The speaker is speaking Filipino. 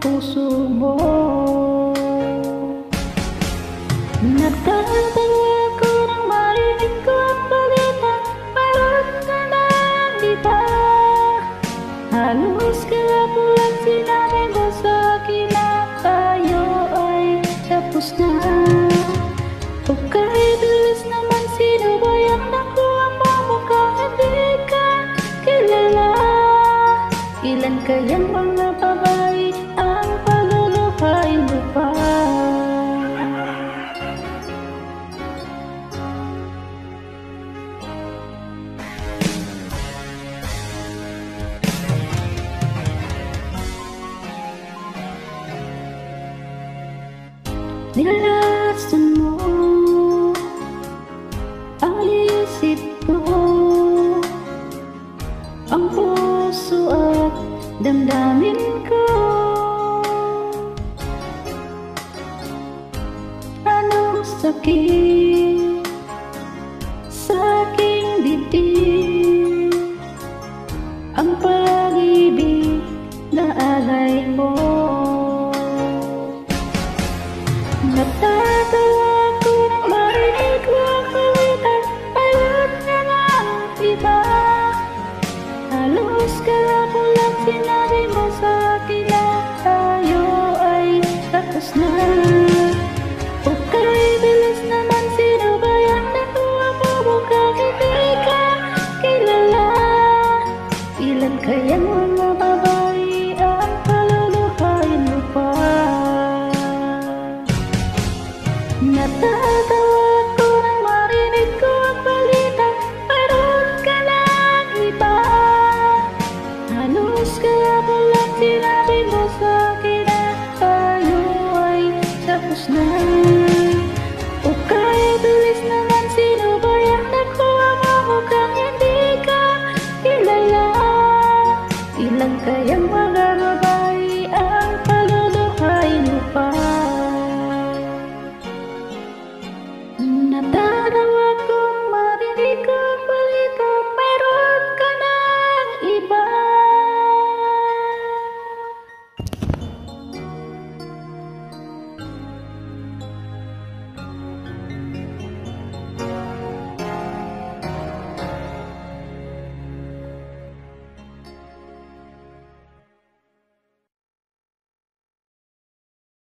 puso mo. Nagtatawa ko nang marinig ko ang balita, mayroon ka na, di ba? Halos kahapon lang sinabi mo sa akin na tayo ay tapos na. Okay, bilis naman, sino ba yung nakuha mo? Mukhang hindi ka kilala. Ilan kayang mga babae ang palulupain mo pa? Nilalasan mo ang isip ko, ang puso at damdamin ko. Anong sakit sa aking dibdib, ang pag-ibig na alay mo. Natatawa ko nang marinig ko ang balita, mayroon ka ng iba. Halos kahapon lang sinabi mo sa akin na tayo ay tapos na. Okay, bilis naman, sino ba yung nakuha mo? Mukhang hindi ka kilala. Ilan kayang mga babae ang palulupain mo pa? Natatawa ko nang marinig ko ang balita, mayroon ka ng iba. Halos kahapon lang sinabi mo sa akin na tayo ay tapos na.